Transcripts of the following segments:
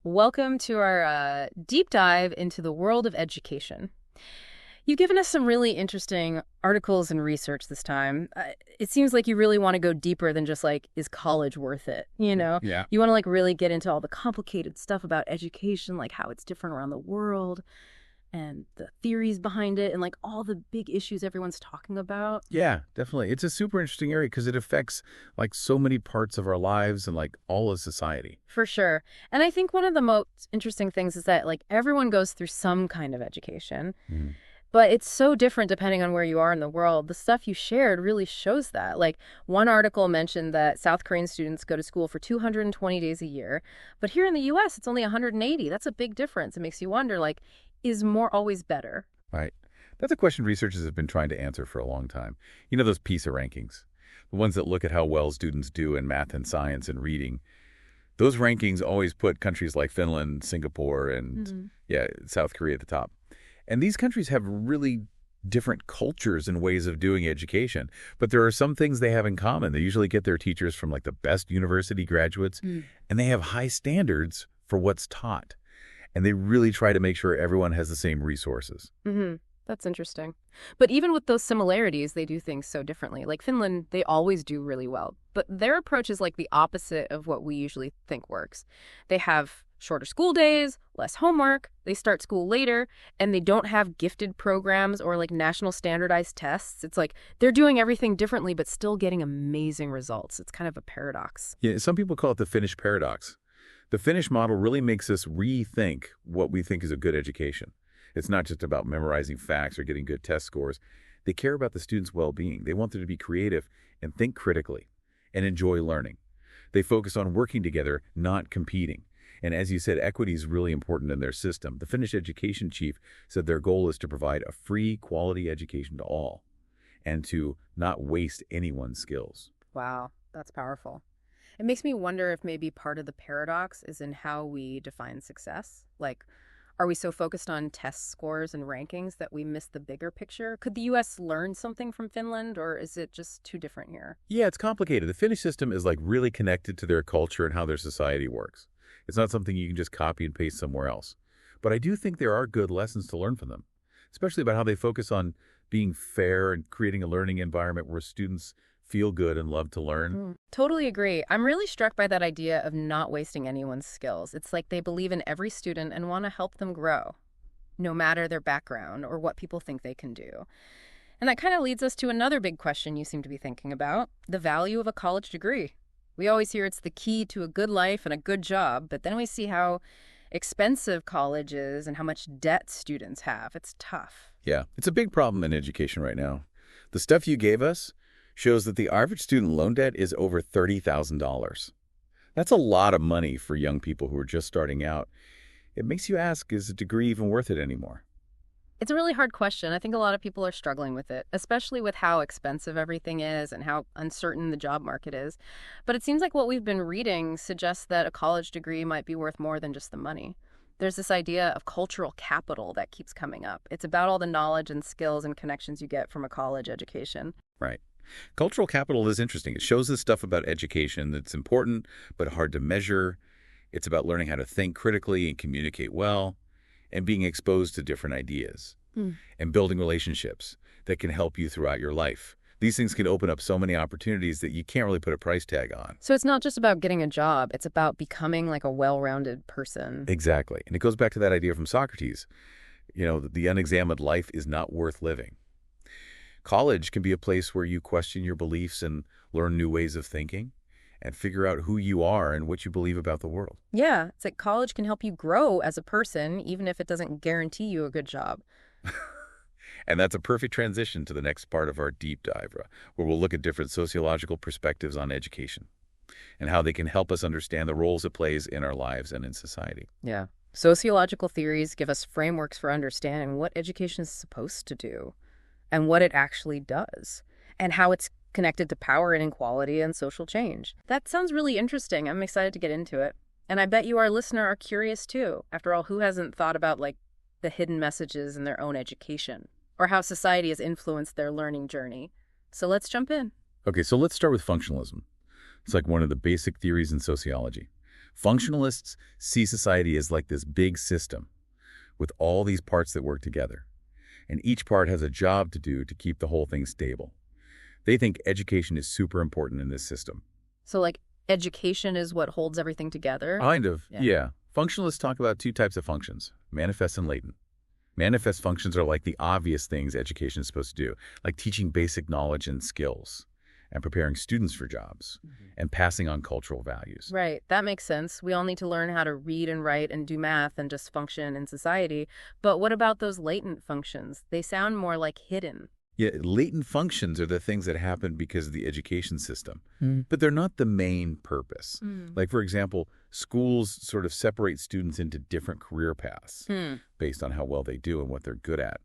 Welcome to our deep dive into the world of education. You've given us some really interesting articles and research this time. It seems like you really want to go deeper than just like, is college worth it? Yeah. You want to like really get into all the complicated stuff about education, like how it's different around the world and the theories behind it and like all the big issues everyone's talking about. Yeah, definitely. It's a super interesting area because it affects like so many parts of our lives and like all of society. For sure. And I think one of the most interesting things is that like everyone goes through some kind of education. Mm. But it's so different depending on where you are in the world. The stuff you shared really shows that. Like, one article mentioned that South Korean students go to school for 220 days a year, but here in the US, it's only 180. That's a big difference. It makes you wonder, like, is more always better? Right. That's a question researchers have been trying to answer for a long time. You know those PISA rankings, the ones that look at how well students do in math and science and reading. Those rankings always put countries like Finland, Singapore, and Hmm. yeah, South Korea at the top. And these countries have really different cultures and ways of doing education. But there are some things they have in common. They usually get their teachers from like the best university graduates, Mm. and they have high standards for what's taught. And they really try to make sure everyone has the same resources. Hmm. That's interesting. But even with those similarities, they do things so differently. Like Finland, they always do really well. But their approach is like the opposite of what we usually think works. They have shorter school days, less homework, they start school later, and they don't have gifted programs or like national standardized tests. It's like they're doing everything differently, but still getting amazing results. It's kind of a paradox. Yeah, some people call it the Finnish paradox. The Finnish model really makes us rethink what we think is a good education. It's not just about memorizing facts or getting good test scores. They care about the students' well-being. They want them to be creative and think critically and enjoy learning. They focus on working together, not competing. And as you said, equity is really important in their system. The Finnish education chief said their goal is to provide a free, quality education to all and to not waste anyone's skills. Wow, that's powerful. It makes me wonder if maybe part of the paradox is in how we define success. Like, are we so focused on test scores and rankings that we miss the bigger picture? Could the US learn something from Finland, or is it just too different here? Yeah, it's complicated. The Finnish system is like really connected to their culture and how their society works. It's not something you can just copy and paste somewhere else. But I do think there are good lessons to learn from them, especially about how they focus on being fair and creating a learning environment where students feel good and love to learn. Totally agree. I'm really struck by that idea of not wasting anyone's skills. It's like they believe in every student and want to help them grow, no matter their background or what people think they can do. And that kind of leads us to another big question you seem to be thinking about, the value of a college degree. We always hear it's the key to a good life and a good job, but then we see how expensive college is and how much debt students have. It's tough. Yeah, it's a big problem in education right now. The stuff you gave us shows that the average student loan debt is over $30,000. That's a lot of money for young people who are just starting out. It makes you ask, is a degree even worth it anymore? It's a really hard question. I think a lot of people are struggling with it, especially with how expensive everything is and how uncertain the job market is. But it seems like what we've been reading suggests that a college degree might be worth more than just the money. There's this idea of cultural capital that keeps coming up. It's about all the knowledge and skills and connections you get from a college education. Right. Cultural capital is interesting. It shows us stuff about education that's important but hard to measure. It's about learning how to think critically and communicate well, and being exposed to different ideas, Hmm. and building relationships that can help you throughout your life. These things can open up so many opportunities that you can't really put a price tag on. So it's not just about getting a job, it's about becoming like a well-rounded person. Exactly. And it goes back to that idea from Socrates. The unexamined life is not worth living. College can be a place where you question your beliefs and learn new ways of thinking and figure out who you are and what you believe about the world. Yeah, it's like college can help you grow as a person, even if it doesn't guarantee you a good job. And that's a perfect transition to the next part of our deep dive, where we'll look at different sociological perspectives on education and how they can help us understand the roles it plays in our lives and in society. Yeah. Sociological theories give us frameworks for understanding what education is supposed to do and what it actually does and how it's connected to power inequality and social change. That sounds really interesting. I'm excited to get into it. And I bet you, our listener, are curious too. After all, who hasn't thought about like the hidden messages in their own education or how society has influenced their learning journey? So let's jump in. Okay, so let's start with functionalism. It's like one of the basic theories in sociology. Functionalists see society as like this big system with all these parts that work together, and each part has a job to do to keep the whole thing stable. They think education is super important in this system. So, like, education is what holds everything together? Kind of, Yeah. yeah. Functionalists talk about two types of functions, manifest and latent. Manifest functions are like the obvious things education is supposed to do, like teaching basic knowledge and skills, and preparing students for jobs, and passing on cultural values. Right, that makes sense. We all need to learn how to read and write and do math and just function in society. But what about those latent functions? They sound more like hidden. Yeah, latent functions are the things that happen because of the education system, but they're not the main purpose. Like, for example, schools sort of separate students into different career paths based on how well they do and what they're good at.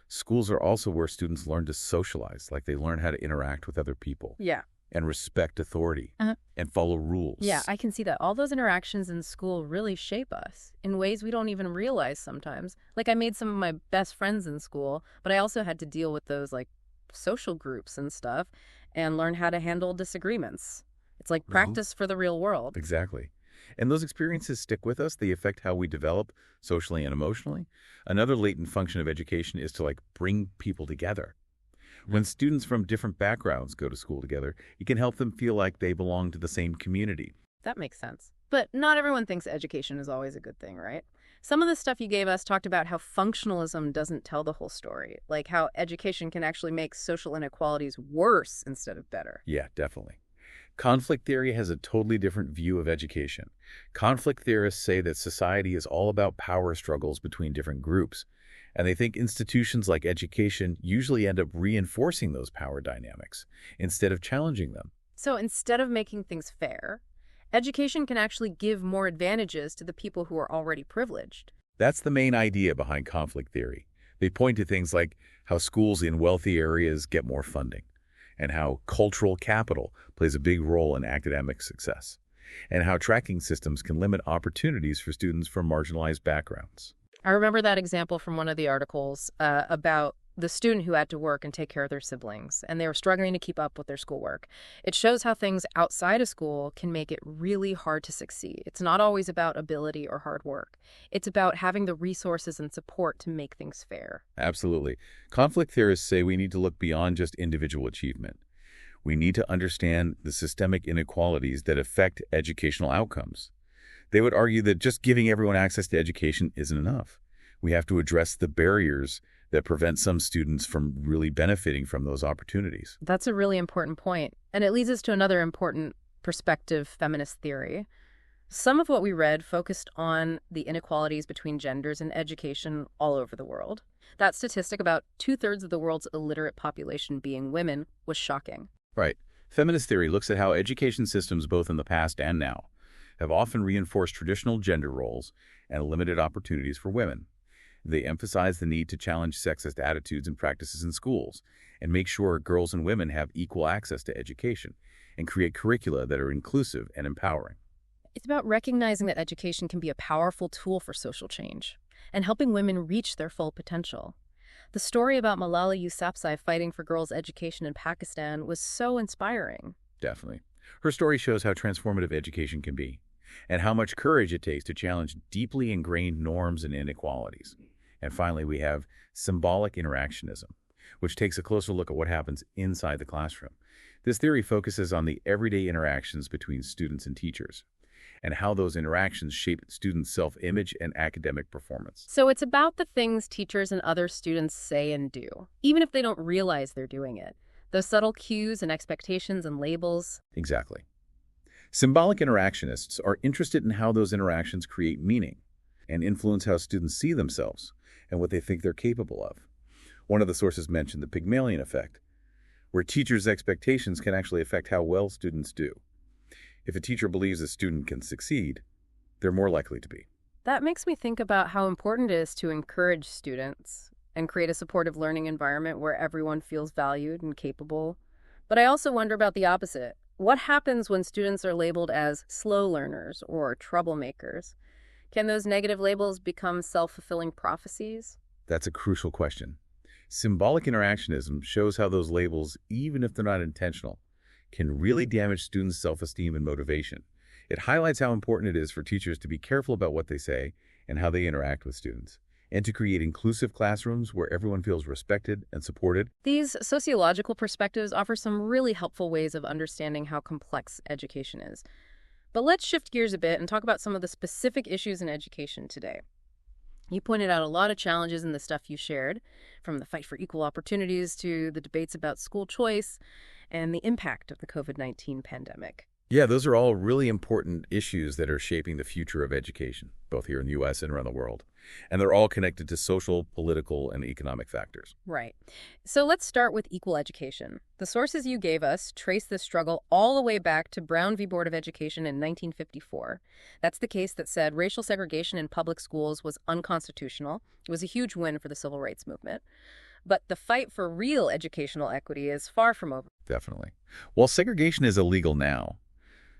Schools are also where students learn to socialize, like they learn how to interact with other people Yeah. and respect authority and follow rules. Yeah, I can see that. All those interactions in school really shape us in ways we don't even realize sometimes. Like, I made some of my best friends in school, but I also had to deal with those, like, social groups and stuff and learn how to handle disagreements. It's like practice for the real world. Exactly. And those experiences stick with us. They affect how we develop socially and emotionally. Another latent function of education is to, like, bring people together. When students from different backgrounds go to school together, it can help them feel like they belong to the same community. That makes sense. But not everyone thinks education is always a good thing, right? Some of the stuff you gave us talked about how functionalism doesn't tell the whole story, like how education can actually make social inequalities worse instead of better. Yeah, definitely. Conflict theory has a totally different view of education. Conflict theorists say that society is all about power struggles between different groups, and they think institutions like education usually end up reinforcing those power dynamics instead of challenging them. So instead of making things fair, education can actually give more advantages to the people who are already privileged. That's the main idea behind conflict theory. They point to things like how schools in wealthy areas get more funding, and how cultural capital plays a big role in academic success, and how tracking systems can limit opportunities for students from marginalized backgrounds. I remember that example from one of the articles about the student who had to work and take care of their siblings, and they were struggling to keep up with their schoolwork. It shows how things outside of school can make it really hard to succeed. It's not always about ability or hard work. It's about having the resources and support to make things fair. Absolutely. Conflict theorists say we need to look beyond just individual achievement. We need to understand the systemic inequalities that affect educational outcomes. They would argue that just giving everyone access to education isn't enough. We have to address the barriers that prevent some students from really benefiting from those opportunities. That's a really important point, and it leads us to another important perspective, feminist theory. Some of what we read focused on the inequalities between genders in education all over the world. That statistic about 2/3 of the world's illiterate population being women was shocking. Right. Feminist theory looks at how education systems, both in the past and now, have often reinforced traditional gender roles and limited opportunities for women. They emphasize the need to challenge sexist attitudes and practices in schools and make sure girls and women have equal access to education and create curricula that are inclusive and empowering. It's about recognizing that education can be a powerful tool for social change and helping women reach their full potential. The story about Malala Yousafzai fighting for girls' education in Pakistan was so inspiring. Definitely. Her story shows how transformative education can be and how much courage it takes to challenge deeply ingrained norms and inequalities. And finally, we have symbolic interactionism, which takes a closer look at what happens inside the classroom. This theory focuses on the everyday interactions between students and teachers and how those interactions shape students' self-image and academic performance. So it's about the things teachers and other students say and do, even if they don't realize they're doing it. Those subtle cues and expectations and labels. Exactly. Symbolic interactionists are interested in how those interactions create meaning and influence how students see themselves and what they think they're capable of. One of the sources mentioned the Pygmalion effect, where teachers' expectations can actually affect how well students do. If a teacher believes a student can succeed, they're more likely to be. That makes me think about how important it is to encourage students and create a supportive learning environment where everyone feels valued and capable. But I also wonder about the opposite. What happens when students are labeled as slow learners or troublemakers? Can those negative labels become self-fulfilling prophecies? That's a crucial question. Symbolic interactionism shows how those labels, even if they're not intentional, can really damage students' self-esteem and motivation. It highlights how important it is for teachers to be careful about what they say and how they interact with students, and to create inclusive classrooms where everyone feels respected and supported. These sociological perspectives offer some really helpful ways of understanding how complex education is. But let's shift gears a bit and talk about some of the specific issues in education today. You pointed out a lot of challenges in the stuff you shared, from the fight for equal opportunities to the debates about school choice and the impact of the COVID-19 pandemic. Yeah, those are all really important issues that are shaping the future of education, both here in the U.S. and around the world. And they're all connected to social, political, and economic factors. Right. So let's start with equal education. The sources you gave us trace this struggle all the way back to Brown v. Board of Education in 1954. That's the case that said racial segregation in public schools was unconstitutional. It was a huge win for the civil rights movement. But the fight for real educational equity is far from over. Definitely. While segregation is illegal now,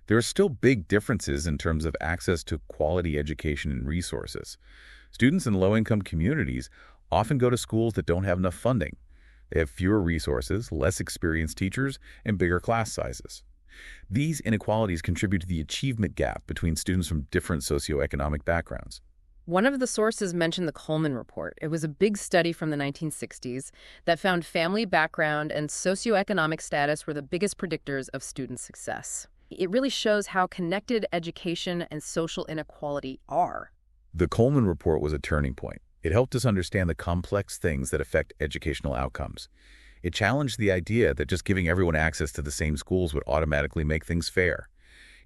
there are still big differences in terms of access to quality education and resources. Students in low-income communities often go to schools that don't have enough funding. They have fewer resources, less experienced teachers, and bigger class sizes. These inequalities contribute to the achievement gap between students from different socioeconomic backgrounds. One of the sources mentioned the Coleman Report. It was a big study from the 1960s that found family background and socioeconomic status were the biggest predictors of student success. It really shows how connected education and social inequality are. The Coleman Report was a turning point. It helped us understand the complex things that affect educational outcomes. It challenged the idea that just giving everyone access to the same schools would automatically make things fair.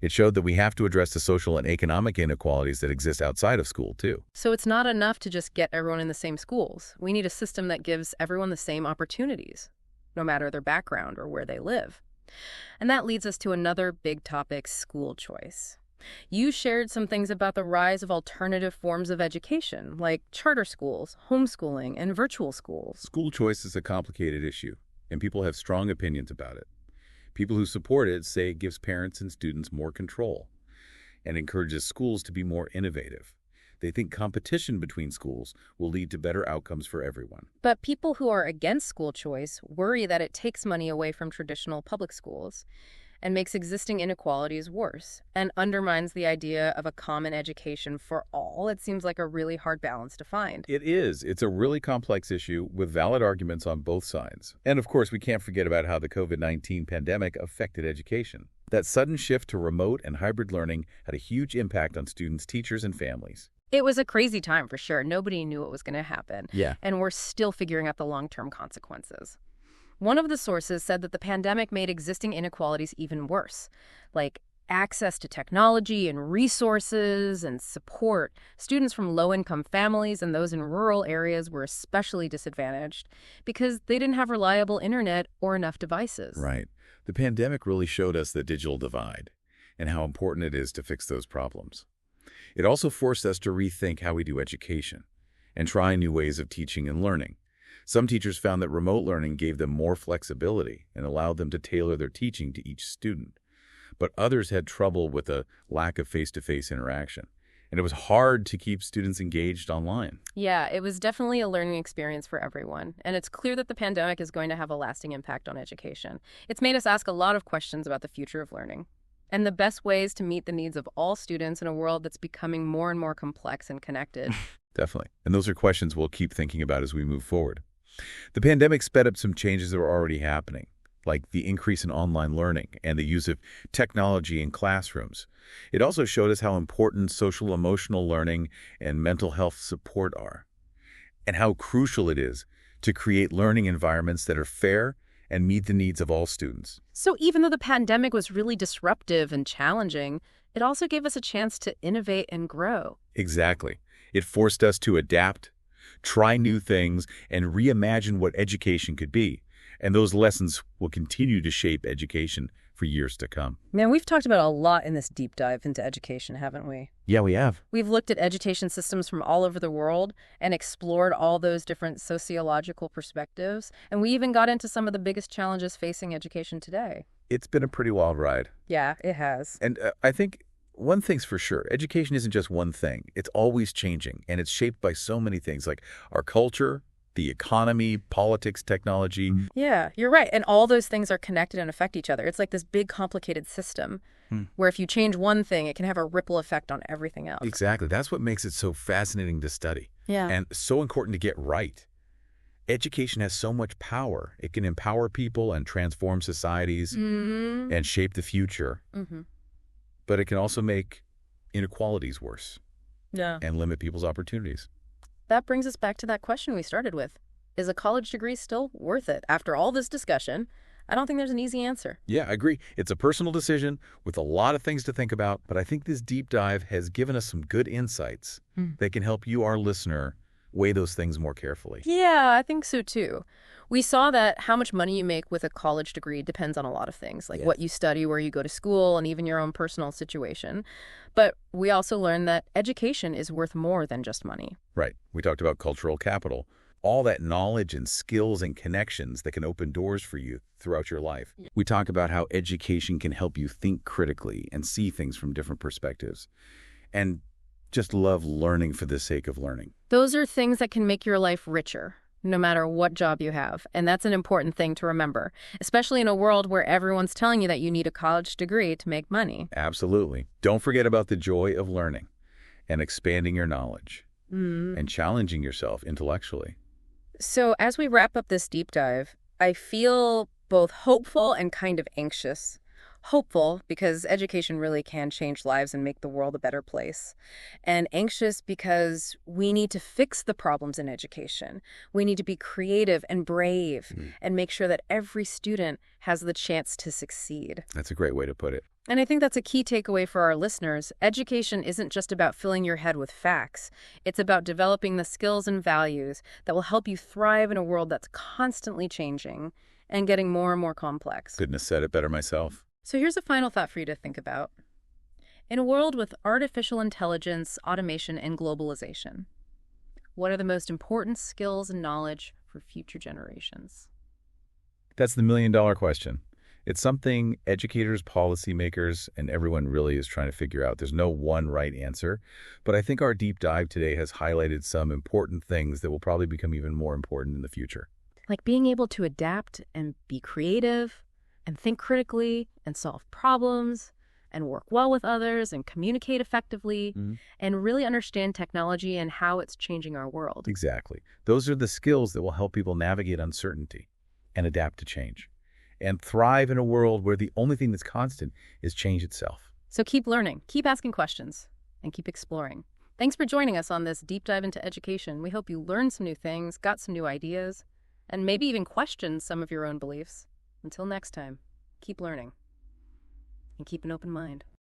It showed that we have to address the social and economic inequalities that exist outside of school, too. So it's not enough to just get everyone in the same schools. We need a system that gives everyone the same opportunities, no matter their background or where they live. And that leads us to another big topic, school choice. You shared some things about the rise of alternative forms of education, like charter schools, homeschooling, and virtual schools. School choice is a complicated issue, and people have strong opinions about it. People who support it say it gives parents and students more control and encourages schools to be more innovative. They think competition between schools will lead to better outcomes for everyone. But people who are against school choice worry that it takes money away from traditional public schools and makes existing inequalities worse and undermines the idea of a common education for all. It seems like a really hard balance to find. It is. It's a really complex issue with valid arguments on both sides. And of course, we can't forget about how the COVID-19 pandemic affected education. That sudden shift to remote and hybrid learning had a huge impact on students, teachers, and families. It was a crazy time for sure. Nobody knew what was going to happen. Yeah. And we're still figuring out the long-term consequences. One of the sources said that the pandemic made existing inequalities even worse, like access to technology and resources and support. Students from low-income families and those in rural areas were especially disadvantaged because they didn't have reliable internet or enough devices. Right. The pandemic really showed us the digital divide and how important it is to fix those problems. It also forced us to rethink how we do education and try new ways of teaching and learning. Some teachers found that remote learning gave them more flexibility and allowed them to tailor their teaching to each student. But others had trouble with a lack of face-to-face interaction, and it was hard to keep students engaged online. Yeah, it was definitely a learning experience for everyone, and it's clear that the pandemic is going to have a lasting impact on education. It's made us ask a lot of questions about the future of learning and the best ways to meet the needs of all students in a world that's becoming more and more complex and connected. Definitely. And those are questions we'll keep thinking about as we move forward. The pandemic sped up some changes that were already happening, like the increase in online learning and the use of technology in classrooms. It also showed us how important social emotional learning and mental health support are, and how crucial it is to create learning environments that are fair and meet the needs of all students. So even though the pandemic was really disruptive and challenging, it also gave us a chance to innovate and grow. Exactly. It forced us to adapt, try new things, and reimagine what education could be. And those lessons will continue to shape education for years to come. Man, we've talked about a lot in this deep dive into education, haven't we? Yeah, we have. We've looked at education systems from all over the world and explored all those different sociological perspectives. And we even got into some of the biggest challenges facing education today. It's been a pretty wild ride. Yeah, it has. And I think one thing's for sure, education isn't just one thing. It's always changing, and it's shaped by so many things like our culture, the economy, politics, technology. Yeah, you're right. And all those things are connected and affect each other. It's like this big, complicated system where if you change one thing, it can have a ripple effect on everything else. Exactly. That's what makes it so fascinating to study. Yeah. And so important to get right. Education has so much power. It can empower people and transform societies and shape the future. But it can also make inequalities worse and limit people's opportunities. That brings us back to that question we started with. Is a college degree still worth it? After all this discussion, I don't think there's an easy answer. Yeah, I agree. It's a personal decision with a lot of things to think about, but I think this deep dive has given us some good insights that can help you, our listener, weigh those things more carefully. Yeah, I think so too. We saw that how much money you make with a college degree depends on a lot of things, like what you study, where you go to school, and even your own personal situation. But we also learned that education is worth more than just money. Right. We talked about cultural capital, all that knowledge and skills and connections that can open doors for you throughout your life. We talk about how education can help you think critically and see things from different perspectives. And just love learning for the sake of learning. Those are things that can make your life richer, no matter what job you have. And that's an important thing to remember, especially in a world where everyone's telling you that you need a college degree to make money. Absolutely. Don't forget about the joy of learning and expanding your knowledge and challenging yourself intellectually. So as we wrap up this deep dive, I feel both hopeful and kind of anxious. Hopeful because education really can change lives and make the world a better place. And anxious because we need to fix the problems in education. We need to be creative and brave and make sure that every student has the chance to succeed. That's a great way to put it. And I think that's a key takeaway for our listeners. Education isn't just about filling your head with facts. It's about developing the skills and values that will help you thrive in a world that's constantly changing and getting more and more complex. Couldn't have said it better myself. So here's a final thought for you to think about. In a world with artificial intelligence, automation, and globalization, what are the most important skills and knowledge for future generations? That's the million-dollar question. It's something educators, policymakers, and everyone really is trying to figure out. There's no one right answer, but I think our deep dive today has highlighted some important things that will probably become even more important in the future. Like being able to adapt and be creative, and think critically and solve problems and work well with others and communicate effectively and really understand technology and how it's changing our world. Exactly. Those are the skills that will help people navigate uncertainty and adapt to change and thrive in a world where the only thing that's constant is change itself. So keep learning, keep asking questions, and keep exploring. Thanks for joining us on this deep dive into education. We hope you learned some new things, got some new ideas, and maybe even questioned some of your own beliefs. Until next time, keep learning and keep an open mind.